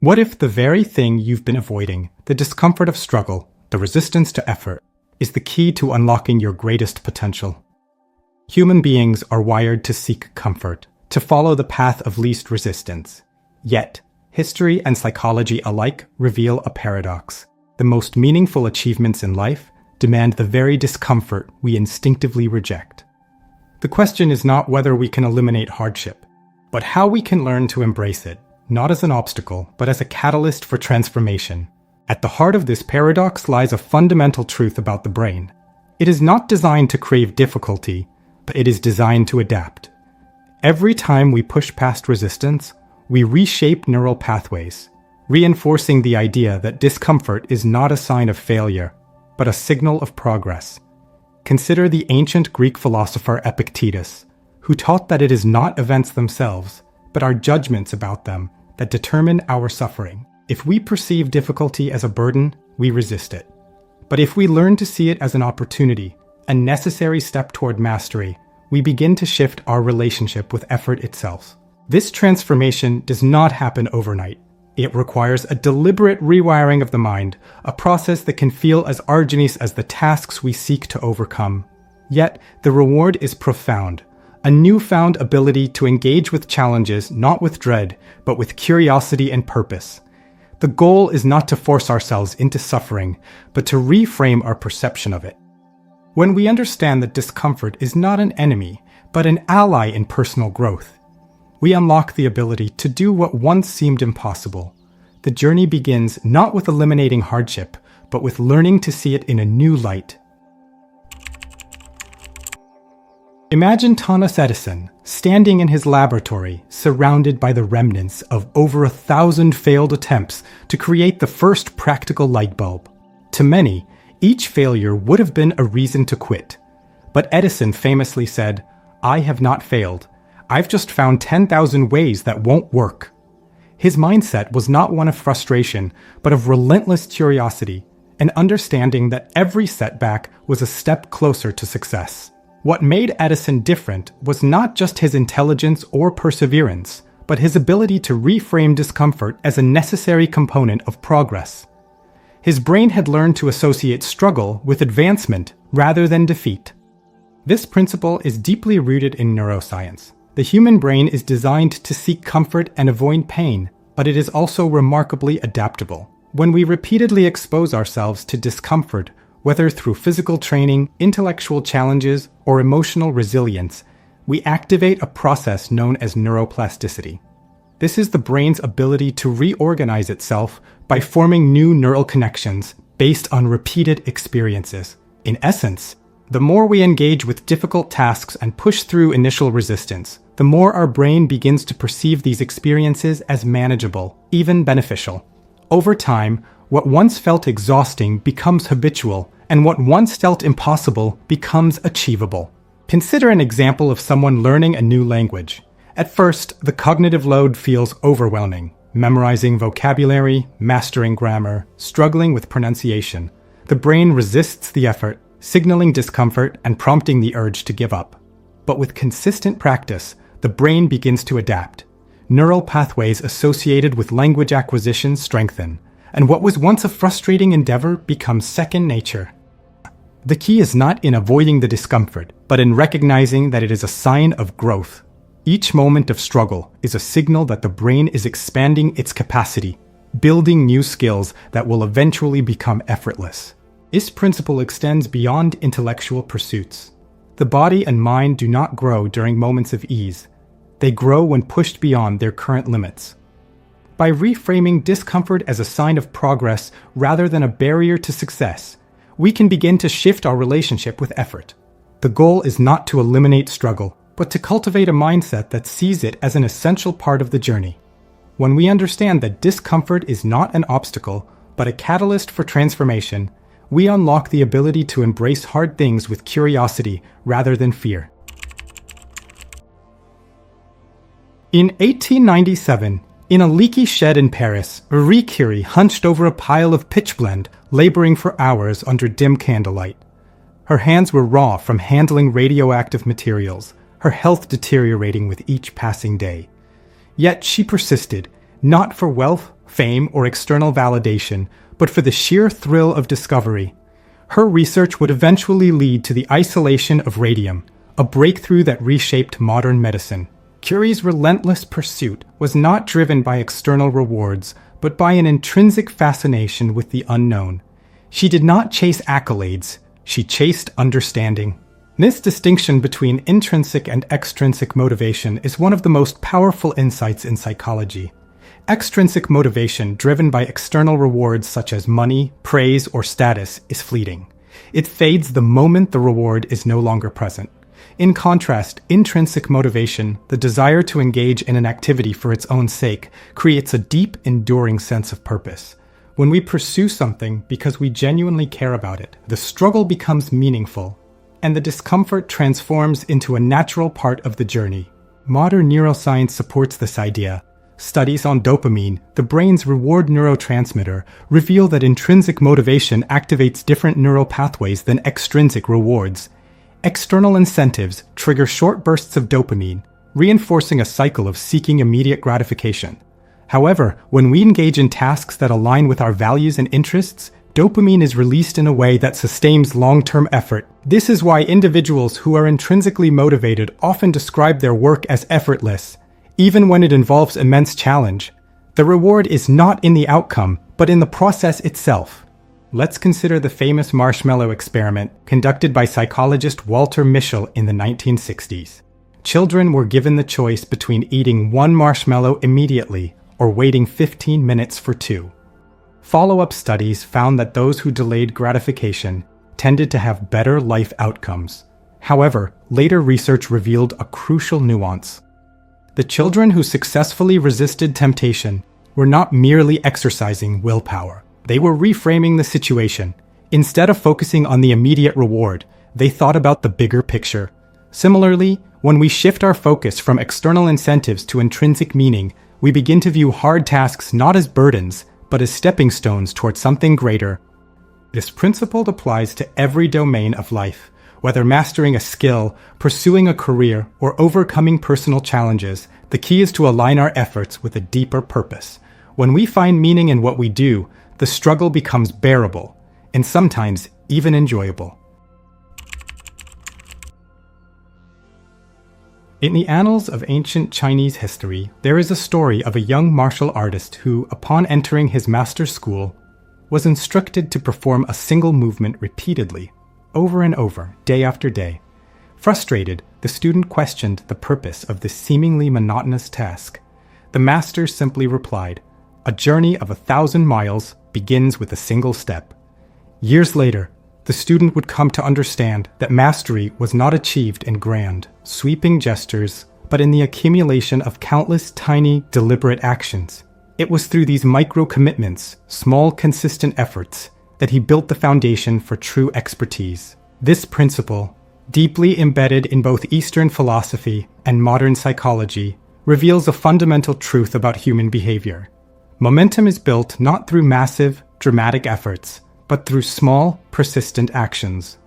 What if the very thing you've been avoiding, the discomfort of struggle, the resistance to effort, is the key to unlocking your greatest potential? Human beings are wired to seek comfort, to follow the path of least resistance. Yet, history and psychology alike reveal a paradox. The most meaningful achievements in life demand the very discomfort we instinctively reject. The question is not whether we can eliminate hardship, but how we can learn to embrace it, not as an obstacle, but as a catalyst for transformation. At the heart of this paradox lies a fundamental truth about the brain. It is not designed to crave difficulty, but it is designed to adapt. Every time we push past resistance, we reshape neural pathways, reinforcing the idea that discomfort is not a sign of failure, but a signal of progress. Consider the ancient Greek philosopher Epictetus, who taught that it is not events themselves, but our judgments about them that determine our suffering. If we perceive difficulty as a burden, we resist it. But if we learn to see it as an opportunity, a necessary step toward mastery, we begin to shift our relationship with effort itself. This transformation does not happen overnight. It requires a deliberate rewiring of the mind, a process that can feel as arduous as the tasks we seek to overcome. Yet, the reward is profound. A newfound ability to engage with challenges not with dread, but with curiosity and purpose. The goal is not to force ourselves into suffering, but to reframe our perception of it. When we understand that discomfort is not an enemy, but an ally in personal growth, we unlock the ability to do what once seemed impossible. The journey begins not with eliminating hardship, but with learning to see it in a new light. Imagine Thomas Edison standing in his laboratory, surrounded by the remnants of over 1,000 failed attempts to create the first practical light bulb. To many, each failure would have been a reason to quit. But Edison famously said, "I have not failed. I've just found 10,000 ways that won't work." His mindset was not one of frustration, but of relentless curiosity, an understanding that every setback was a step closer to success. What made Edison different was not just his intelligence or perseverance, but his ability to reframe discomfort as a necessary component of progress. His brain had learned to associate struggle with advancement rather than defeat. This principle is deeply rooted in neuroscience. The human brain is designed to seek comfort and avoid pain, but it is also remarkably adaptable. When we repeatedly expose ourselves to discomfort, whether through physical training, intellectual challenges, or emotional resilience, we activate a process known as neuroplasticity. This is the brain's ability to reorganize itself by forming new neural connections based on repeated experiences. In essence, the more we engage with difficult tasks and push through initial resistance, the more our brain begins to perceive these experiences as manageable, even beneficial. Over time, what once felt exhausting becomes habitual, and what once felt impossible becomes achievable. Consider an example of someone learning a new language. At first, the cognitive load feels overwhelming. Memorizing vocabulary, mastering grammar, struggling with pronunciation. The brain resists the effort, signaling discomfort and prompting the urge to give up. But with consistent practice, the brain begins to adapt. Neural pathways associated with language acquisition strengthen, and what was once a frustrating endeavor becomes second nature. The key is not in avoiding the discomfort, but in recognizing that it is a sign of growth. Each moment of struggle is a signal that the brain is expanding its capacity, building new skills that will eventually become effortless. This principle extends beyond intellectual pursuits. The body and mind do not grow during moments of ease. They grow when pushed beyond their current limits. By reframing discomfort as a sign of progress rather than a barrier to success, we can begin to shift our relationship with effort. The goal is not to eliminate struggle, but to cultivate a mindset that sees it as an essential part of the journey. When we understand that discomfort is not an obstacle, but a catalyst for transformation, we unlock the ability to embrace hard things with curiosity rather than fear. In 1897, in a leaky shed in Paris, Marie Curie hunched over a pile of pitchblende, laboring for hours under dim candlelight. Her hands were raw from handling radioactive materials, her health deteriorating with each passing day. Yet she persisted, not for wealth, fame, or external validation, but for the sheer thrill of discovery. Her research would eventually lead to the isolation of radium, a breakthrough that reshaped modern medicine. Curie's relentless pursuit was not driven by external rewards, but by an intrinsic fascination with the unknown. She did not chase accolades, she chased understanding. This distinction between intrinsic and extrinsic motivation is one of the most powerful insights in psychology. Extrinsic motivation, driven by external rewards such as money, praise, or status, is fleeting. It fades the moment the reward is no longer present. In contrast, intrinsic motivation, the desire to engage in an activity for its own sake, creates a deep, enduring sense of purpose. When we pursue something because we genuinely care about it, the struggle becomes meaningful, and the discomfort transforms into a natural part of the journey. Modern neuroscience supports this idea. Studies on dopamine, the brain's reward neurotransmitter, reveal that intrinsic motivation activates different neural pathways than extrinsic rewards. External incentives trigger short bursts of dopamine, reinforcing a cycle of seeking immediate gratification. However, when we engage in tasks that align with our values and interests, dopamine is released in a way that sustains long-term effort. This is why individuals who are intrinsically motivated often describe their work as effortless, even when it involves immense challenge. The reward is not in the outcome, but in the process itself. Let's consider the famous marshmallow experiment conducted by psychologist Walter Mischel in the 1960s. Children were given the choice between eating one marshmallow immediately or waiting 15 minutes for two. Follow-up studies found that those who delayed gratification tended to have better life outcomes. However, later research revealed a crucial nuance. The children who successfully resisted temptation were not merely exercising willpower. They were reframing the situation. Instead of focusing on the immediate reward, they thought about the bigger picture. Similarly, when we shift our focus from external incentives to intrinsic meaning, we begin to view hard tasks not as burdens, but as stepping stones towards something greater. This principle applies to every domain of life. Whether mastering a skill, pursuing a career, or overcoming personal challenges, the key is to align our efforts with a deeper purpose. When we find meaning in what we do, the struggle becomes bearable, and sometimes even enjoyable. In the annals of ancient Chinese history, there is a story of a young martial artist who, upon entering his master's school, was instructed to perform a single movement repeatedly, over and over, day after day. Frustrated, the student questioned the purpose of this seemingly monotonous task. The master simply replied, "A journey of 1,000 miles begins with a single step." Years later, the student would come to understand that mastery was not achieved in grand, sweeping gestures, but in the accumulation of countless tiny, deliberate actions. It was through these micro-commitments, small, consistent efforts, that he built the foundation for true expertise. This principle, deeply embedded in both Eastern philosophy and modern psychology, reveals a fundamental truth about human behavior. Momentum is built not through massive, dramatic efforts, but through small, persistent actions.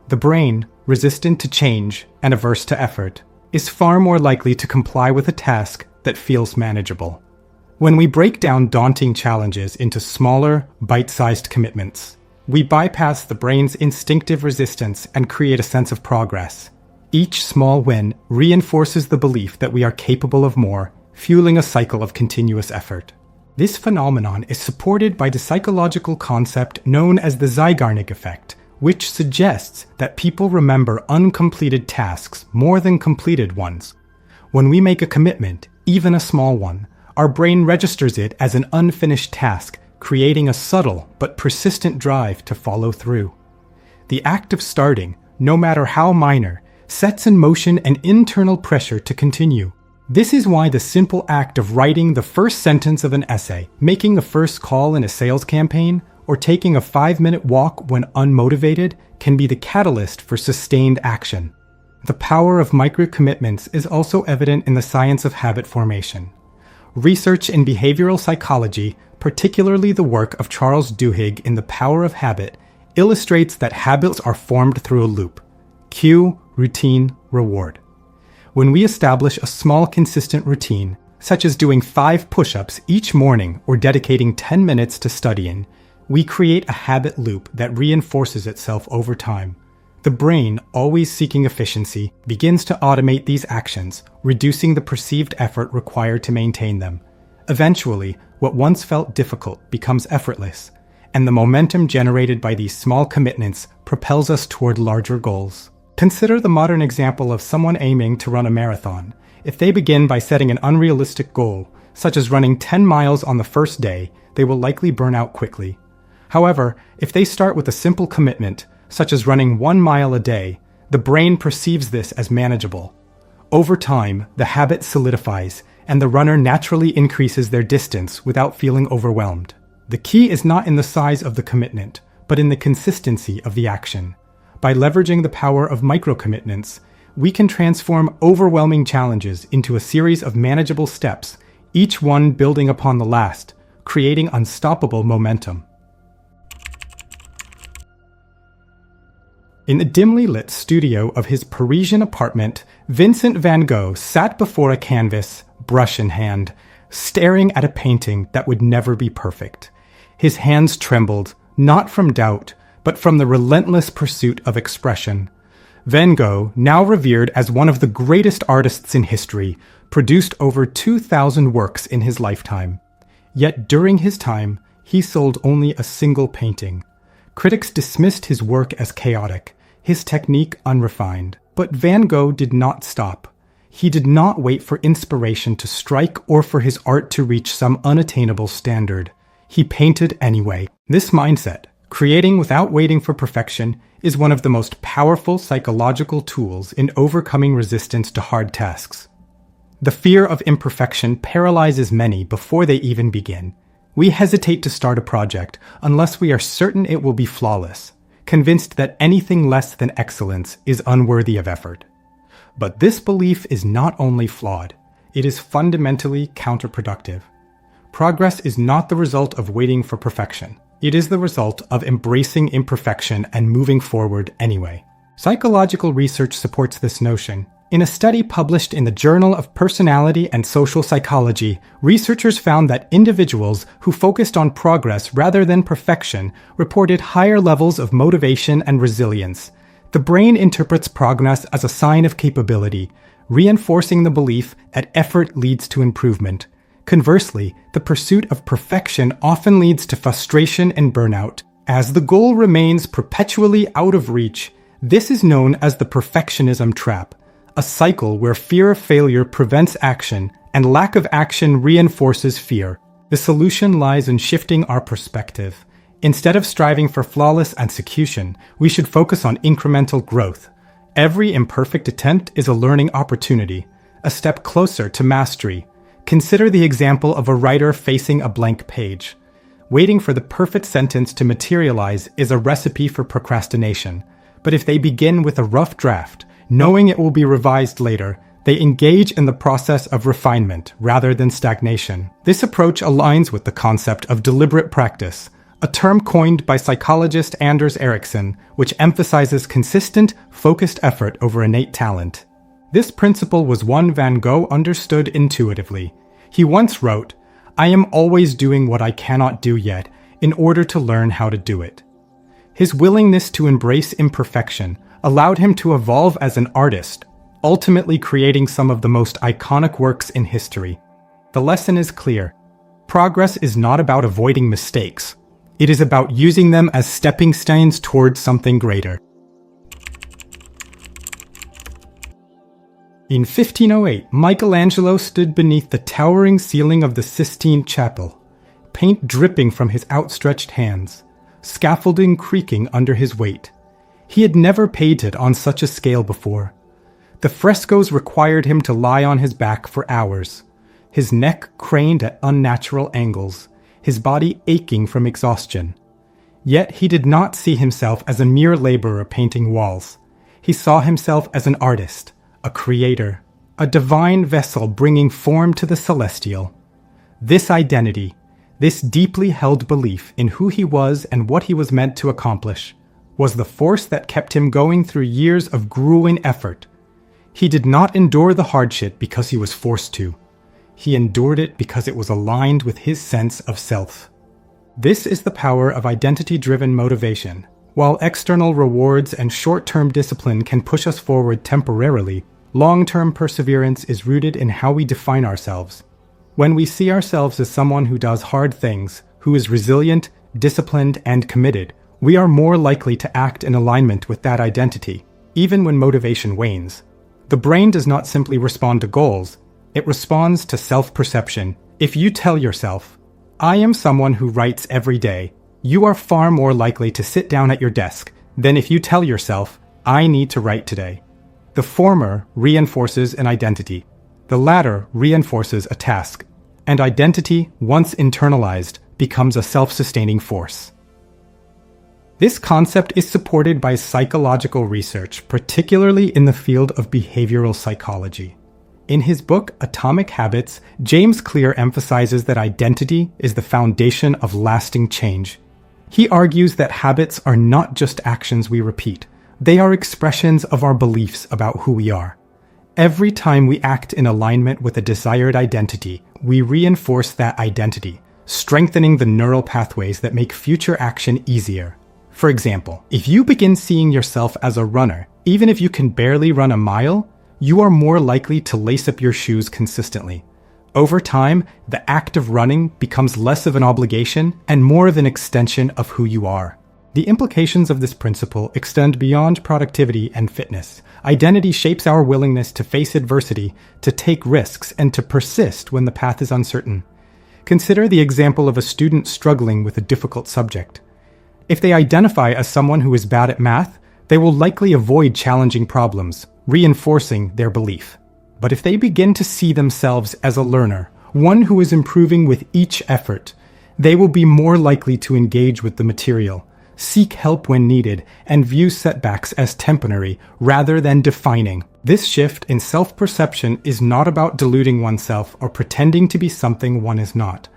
The brain, resistant to change and averse to effort, is far more likely to comply with a task that feels manageable. When we break down daunting challenges into smaller, bite-sized commitments, we bypass the brain's instinctive resistance and create a sense of progress. Each small win reinforces the belief that we are capable of more, fueling a cycle of continuous effort. This phenomenon is supported by the psychological concept known as the Zeigarnik effect, which suggests that people remember uncompleted tasks more than completed ones. When we make a commitment, even a small one, our brain registers it as an unfinished task, creating a subtle but persistent drive to follow through. The act of starting, no matter how minor, sets in motion an internal pressure to continue. This is why the simple act of writing the first sentence of an essay, making the first call in a sales campaign, or taking a 5-minute walk when unmotivated can be the catalyst for sustained action. The power of micro-commitments is also evident in the science of habit formation. Research in behavioral psychology, particularly the work of Charles Duhigg in The Power of Habit, illustrates that habits are formed through a loop: cue, routine, reward. When we establish a small, consistent routine, such as doing 5 push-ups each morning or dedicating 10 minutes to studying, we create a habit loop that reinforces itself over time. The brain, always seeking efficiency, begins to automate these actions, reducing the perceived effort required to maintain them. Eventually, what once felt difficult becomes effortless, and the momentum generated by these small commitments propels us toward larger goals. Consider the modern example of someone aiming to run a marathon. If they begin by setting an unrealistic goal, such as running 10 miles on the first day, they will likely burn out quickly. However, if they start with a simple commitment, such as running 1 mile a day, the brain perceives this as manageable. Over time, the habit solidifies, and the runner naturally increases their distance without feeling overwhelmed. The key is not in the size of the commitment, but in the consistency of the action. By leveraging the power of micro-commitments, we can transform overwhelming challenges into a series of manageable steps, each one building upon the last, creating unstoppable momentum. In the dimly lit studio of his Parisian apartment, Vincent van Gogh sat before a canvas, brush in hand, staring at a painting that would never be perfect. His hands trembled, not from doubt, but from the relentless pursuit of expression. Van Gogh, now revered as one of the greatest artists in history, produced over 2,000 works in his lifetime. Yet during his time, he sold only a single painting. Critics dismissed his work as chaotic, his technique unrefined. But Van Gogh did not stop. He did not wait for inspiration to strike or for his art to reach some unattainable standard. He painted anyway. This mindset, creating without waiting for perfection, is one of the most powerful psychological tools in overcoming resistance to hard tasks. The fear of imperfection paralyzes many before they even begin. We hesitate to start a project unless we are certain it will be flawless, convinced that anything less than excellence is unworthy of effort. But this belief is not only flawed, it is fundamentally counterproductive. Progress is not the result of waiting for perfection. It is the result of embracing imperfection and moving forward anyway. Psychological research supports this notion. In a study published in the Journal of Personality and Social Psychology, researchers found that individuals who focused on progress rather than perfection reported higher levels of motivation and resilience. The brain interprets progress as a sign of capability, reinforcing the belief that effort leads to improvement. Conversely, the pursuit of perfection often leads to frustration and burnout. As the goal remains perpetually out of reach, this is known as the perfectionism trap, a cycle where fear of failure prevents action and lack of action reinforces fear. The solution lies in shifting our perspective. Instead of striving for flawless execution, we should focus on incremental growth. Every imperfect attempt is a learning opportunity, a step closer to mastery. Consider the example of a writer facing a blank page. Waiting for the perfect sentence to materialize is a recipe for procrastination. But if they begin with a rough draft, knowing it will be revised later, they engage in the process of refinement rather than stagnation. This approach aligns with the concept of deliberate practice, a term coined by psychologist Anders Ericsson, which emphasizes consistent, focused effort over innate talent. This principle was one Van Gogh understood intuitively. He once wrote, "I am always doing what I cannot do yet, in order to learn how to do it." His willingness to embrace imperfection allowed him to evolve as an artist, ultimately creating some of the most iconic works in history. The lesson is clear. Progress is not about avoiding mistakes. It is about using them as stepping stones towards something greater. In 1508, Michelangelo stood beneath the towering ceiling of the Sistine Chapel, paint dripping from his outstretched hands, scaffolding creaking under his weight. He had never painted on such a scale before. The frescoes required him to lie on his back for hours, his neck craned at unnatural angles, his body aching from exhaustion. Yet he did not see himself as a mere laborer painting walls. He saw himself as an artist, a creator, a divine vessel bringing form to the celestial. This identity, this deeply held belief in who he was and what he was meant to accomplish, was the force that kept him going through years of grueling effort. He did not endure the hardship because he was forced to. He endured it because it was aligned with his sense of self. This is the power of identity-driven motivation. While external rewards and short-term discipline can push us forward temporarily, long-term perseverance is rooted in how we define ourselves. When we see ourselves as someone who does hard things, who is resilient, disciplined, and committed, we are more likely to act in alignment with that identity, even when motivation wanes. The brain does not simply respond to goals, it responds to self-perception. If you tell yourself, "I am someone who writes every day," you are far more likely to sit down at your desk than if you tell yourself, "I need to write today." The former reinforces an identity. The latter reinforces a task. And identity, once internalized, becomes a self-sustaining force. This concept is supported by psychological research, particularly in the field of behavioral psychology. In his book, Atomic Habits, James Clear emphasizes that identity is the foundation of lasting change. He argues that habits are not just actions we repeat. They are expressions of our beliefs about who we are. Every time we act in alignment with a desired identity, we reinforce that identity, strengthening the neural pathways that make future action easier. For example, if you begin seeing yourself as a runner, even if you can barely run a mile, you are more likely to lace up your shoes consistently. Over time, the act of running becomes less of an obligation and more of an extension of who you are. The implications of this principle extend beyond productivity and fitness. Identity shapes our willingness to face adversity, to take risks, and to persist when the path is uncertain. Consider the example of a student struggling with a difficult subject. If they identify as someone who is bad at math, they will likely avoid challenging problems, reinforcing their belief. But if they begin to see themselves as a learner, one who is improving with each effort, they will be more likely to engage with the material, seek help when needed, and view setbacks as temporary rather than defining. This shift in self-perception is not about deluding oneself or pretending to be something one is not.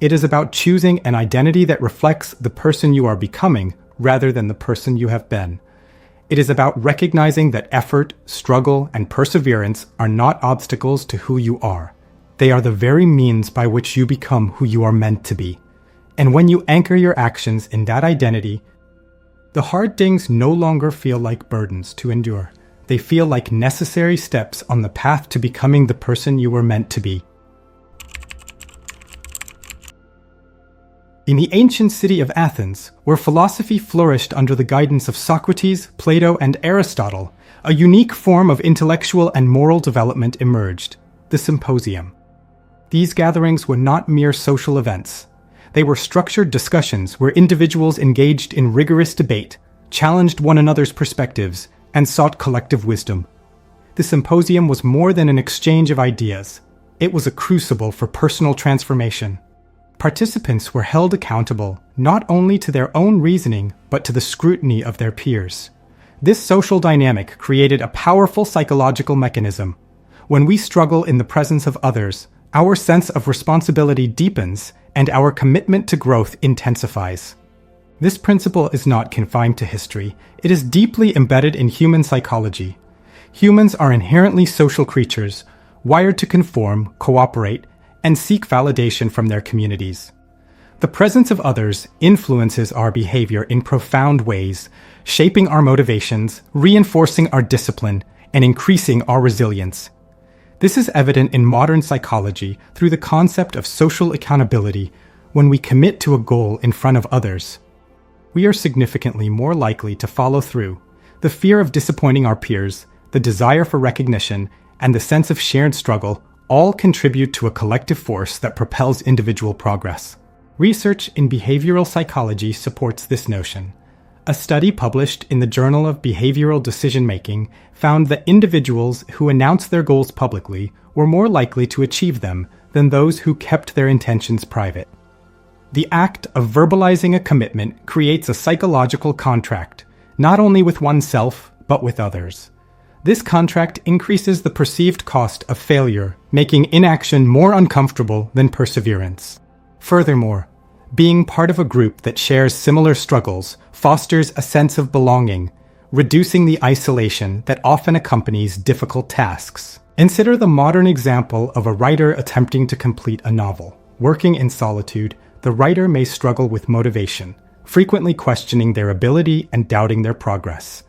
It is about choosing an identity that reflects the person you are becoming rather than the person you have been. It is about recognizing that effort, struggle, and perseverance are not obstacles to who you are. They are the very means by which you become who you are meant to be. And when you anchor your actions in that identity, the hard things no longer feel like burdens to endure. They feel like necessary steps on the path to becoming the person you were meant to be. In the ancient city of Athens, where philosophy flourished under the guidance of Socrates, Plato, and Aristotle, a unique form of intellectual and moral development emerged: the symposium. These gatherings were not mere social events. They were structured discussions where individuals engaged in rigorous debate, challenged one another's perspectives, and sought collective wisdom. The symposium was more than an exchange of ideas. It was a crucible for personal transformation. Participants were held accountable not only to their own reasoning, but to the scrutiny of their peers. This social dynamic created a powerful psychological mechanism. When we struggle in the presence of others, our sense of responsibility deepens and our commitment to growth intensifies. This principle is not confined to history. It is deeply embedded in human psychology. Humans are inherently social creatures, wired to conform, cooperate, and seek validation from their communities. The presence of others influences our behavior in profound ways, shaping our motivations, reinforcing our discipline, and increasing our resilience. This is evident in modern psychology through the concept of social accountability. When we commit to a goal in front of others, we are significantly more likely to follow through. The fear of disappointing our peers, the desire for recognition, and the sense of shared struggle all contribute to a collective force that propels individual progress. Research in behavioral psychology supports this notion. A study published in the Journal of Behavioral Decision-Making found that individuals who announced their goals publicly were more likely to achieve them than those who kept their intentions private. The act of verbalizing a commitment creates a psychological contract, not only with oneself, but with others. This contract increases the perceived cost of failure, making inaction more uncomfortable than perseverance. Furthermore, being part of a group that shares similar struggles fosters a sense of belonging, reducing the isolation that often accompanies difficult tasks. Consider the modern example of a writer attempting to complete a novel. Working in solitude, the writer may struggle with motivation, frequently questioning their ability and doubting their progress.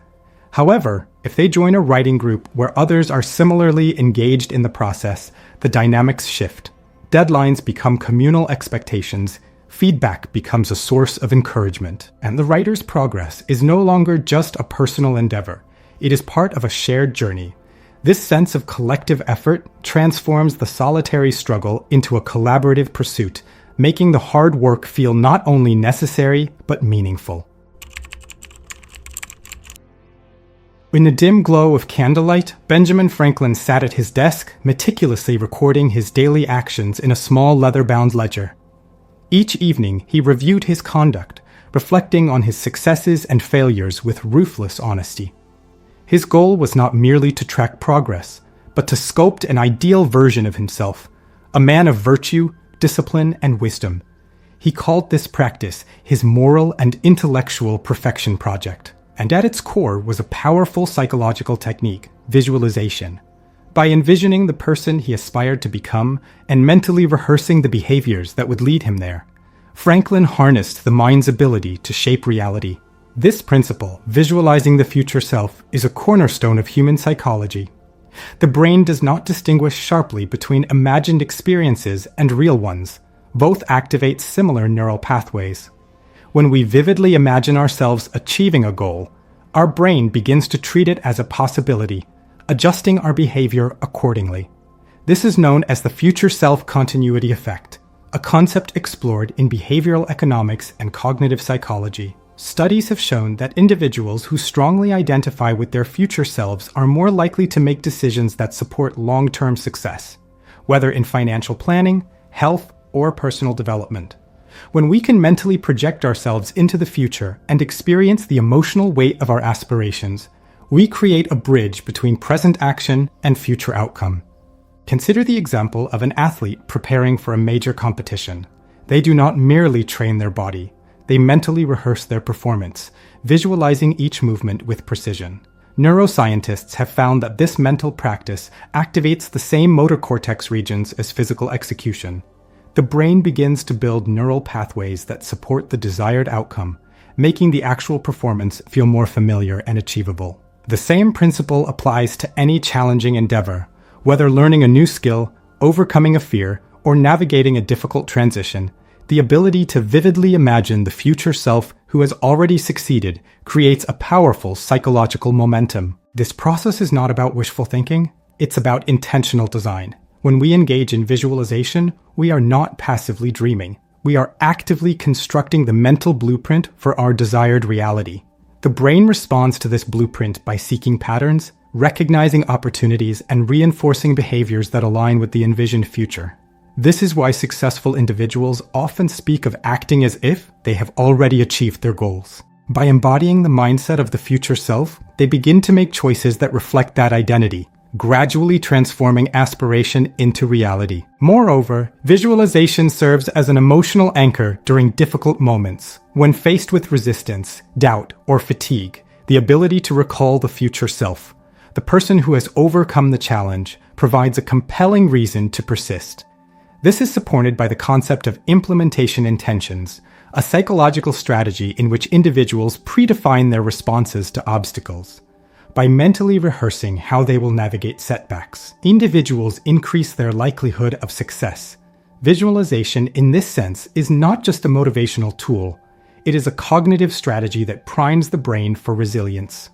However, if they join a writing group where others are similarly engaged in the process, the dynamics shift. Deadlines become communal expectations, feedback becomes a source of encouragement, and the writer's progress is no longer just a personal endeavor. It is part of a shared journey. This sense of collective effort transforms the solitary struggle into a collaborative pursuit, making the hard work feel not only necessary, but meaningful. In the dim glow of candlelight, Benjamin Franklin sat at his desk, meticulously recording his daily actions in a small leather-bound ledger. Each evening, he reviewed his conduct, reflecting on his successes and failures with ruthless honesty. His goal was not merely to track progress, but to sculpt an ideal version of himself, a man of virtue, discipline, and wisdom. He called this practice his moral and intellectual perfection project. And at its core was a powerful psychological technique, visualization. By envisioning the person he aspired to become and mentally rehearsing the behaviors that would lead him there, Franklin harnessed the mind's ability to shape reality. This principle, visualizing the future self, is a cornerstone of human psychology. The brain does not distinguish sharply between imagined experiences and real ones. Both activate similar neural pathways. When we vividly imagine ourselves achieving a goal, our brain begins to treat it as a possibility, adjusting our behavior accordingly. This is known as the future self continuity effect, a concept explored in behavioral economics and cognitive psychology. Studies have shown that individuals who strongly identify with their future selves are more likely to make decisions that support long-term success, whether in financial planning, health, or personal development. When we can mentally project ourselves into the future and experience the emotional weight of our aspirations, we create a bridge between present action and future outcome. Consider the example of an athlete preparing for a major competition. They do not merely train their body, they mentally rehearse their performance, visualizing each movement with precision. Neuroscientists have found that this mental practice activates the same motor cortex regions as physical execution. The brain begins to build neural pathways that support the desired outcome, making the actual performance feel more familiar and achievable. The same principle applies to any challenging endeavor. Whether learning a new skill, overcoming a fear, or navigating a difficult transition, the ability to vividly imagine the future self who has already succeeded creates a powerful psychological momentum. This process is not about wishful thinking, it's about intentional design. When we engage in visualization, we are not passively dreaming. We are actively constructing the mental blueprint for our desired reality. The brain responds to this blueprint by seeking patterns, recognizing opportunities, and reinforcing behaviors that align with the envisioned future. This is why successful individuals often speak of acting as if they have already achieved their goals. By embodying the mindset of the future self, they begin to make choices that reflect that identity, gradually transforming aspiration into reality. Moreover, visualization serves as an emotional anchor during difficult moments. When faced with resistance, doubt, or fatigue, the ability to recall the future self, the person who has overcome the challenge, provides a compelling reason to persist. This is supported by the concept of implementation intentions, a psychological strategy in which individuals predefine their responses to obstacles. By mentally rehearsing how they will navigate setbacks, individuals increase their likelihood of success. Visualization, in this sense, is not just a motivational tool. It is a cognitive strategy that primes the brain for resilience.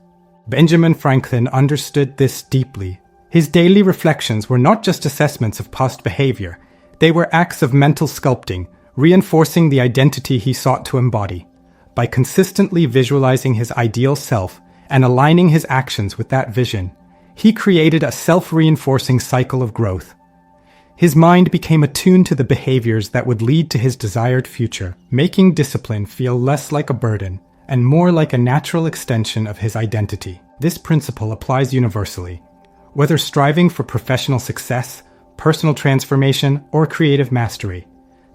Benjamin Franklin understood this deeply. His daily reflections were not just assessments of past behavior. They were acts of mental sculpting, reinforcing the identity he sought to embody. By consistently visualizing his ideal self, and aligning his actions with that vision, he created a self-reinforcing cycle of growth. His mind became attuned to the behaviors that would lead to his desired future, making discipline feel less like a burden and more like a natural extension of his identity. This principle applies universally. Whether striving for professional success, personal transformation, or creative mastery,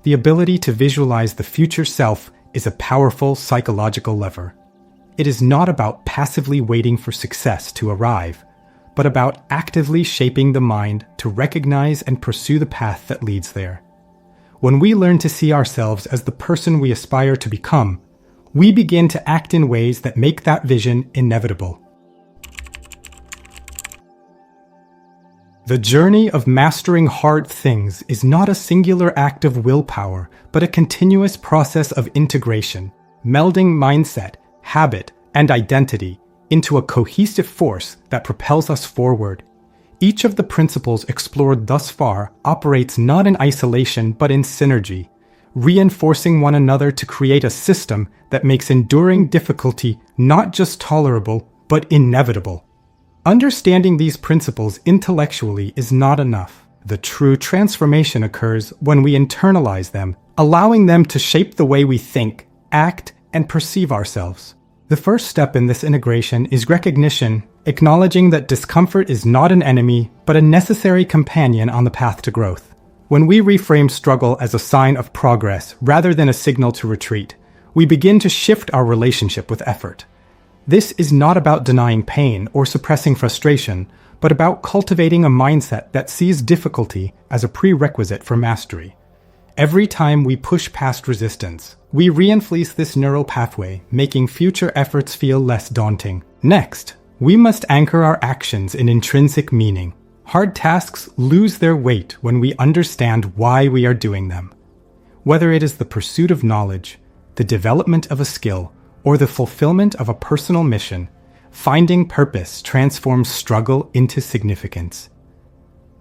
the ability to visualize the future self is a powerful psychological lever. It is not about passively waiting for success to arrive, but about actively shaping the mind to recognize and pursue the path that leads there. When we learn to see ourselves as the person we aspire to become, we begin to act in ways that make that vision inevitable. The journey of mastering hard things is not a singular act of willpower, but a continuous process of integration, melding mindset, habit, and identity into a cohesive force that propels us forward. Each of the principles explored thus far operates not in isolation but in synergy, reinforcing one another to create a system that makes enduring difficulty not just tolerable, but inevitable. Understanding these principles intellectually is not enough. The true transformation occurs when we internalize them, allowing them to shape the way we think, act, and perceive ourselves. The first step in this integration is recognition, acknowledging that discomfort is not an enemy, but a necessary companion on the path to growth. When we reframe struggle as a sign of progress rather than a signal to retreat, we begin to shift our relationship with effort. This is not about denying pain or suppressing frustration, but about cultivating a mindset that sees difficulty as a prerequisite for mastery. Every time we push past resistance, we reinfleece this neural pathway, making future efforts feel less daunting. Next, we must anchor our actions in intrinsic meaning. Hard tasks lose their weight when we understand why we are doing them. Whether it is the pursuit of knowledge, the development of a skill, or the fulfillment of a personal mission, finding purpose transforms struggle into significance.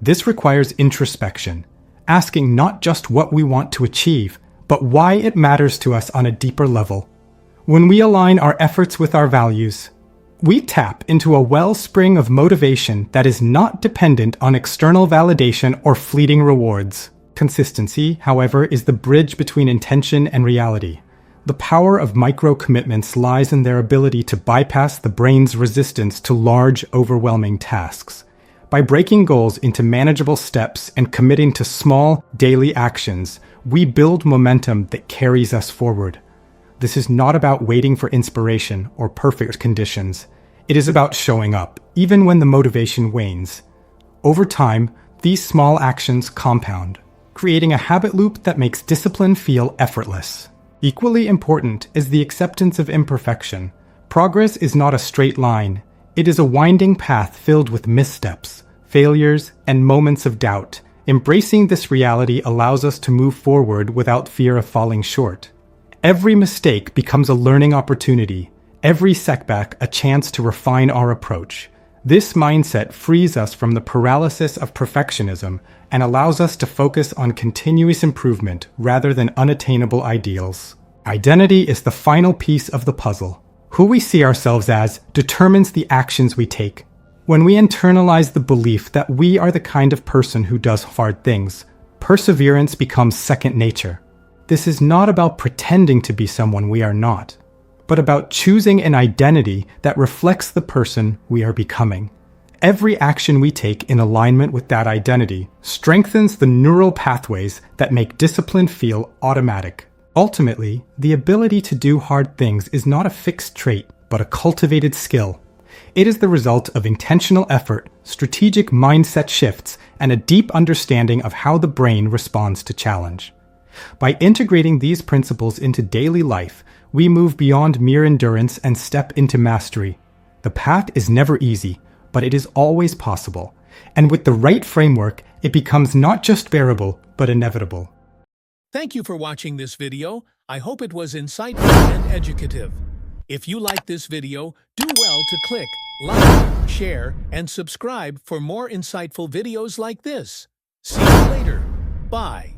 This requires introspection, asking not just what we want to achieve, but why it matters to us on a deeper level. When we align our efforts with our values, we tap into a wellspring of motivation that is not dependent on external validation or fleeting rewards. Consistency, however, is the bridge between intention and reality. The power of micro-commitments lies in their ability to bypass the brain's resistance to large, overwhelming tasks. By breaking goals into manageable steps and committing to small, daily actions, we build momentum that carries us forward. This is not about waiting for inspiration or perfect conditions. It is about showing up, even when the motivation wanes. Over time, these small actions compound, creating a habit loop that makes discipline feel effortless. Equally important is the acceptance of imperfection. Progress is not a straight line. It is a winding path filled with missteps, failures, and moments of doubt. Embracing this reality allows us to move forward without fear of falling short. Every mistake becomes a learning opportunity, every setback a chance to refine our approach. This mindset frees us from the paralysis of perfectionism and allows us to focus on continuous improvement rather than unattainable ideals. Identity is the final piece of the puzzle. Who we see ourselves as determines the actions we take. When we internalize the belief that we are the kind of person who does hard things, perseverance becomes second nature. This is not about pretending to be someone we are not, but about choosing an identity that reflects the person we are becoming. Every action we take in alignment with that identity strengthens the neural pathways that make discipline feel automatic. Ultimately, the ability to do hard things is not a fixed trait, but a cultivated skill. It is the result of intentional effort, strategic mindset shifts, and a deep understanding of how the brain responds to challenge. By integrating these principles into daily life, we move beyond mere endurance and step into mastery. The path is never easy, but it is always possible. And with the right framework, it becomes not just bearable, but inevitable. Thank you for watching this video. I hope it was insightful and educative. If you like this video, do well to click like, share, and subscribe for more insightful videos like this. See you later. Bye.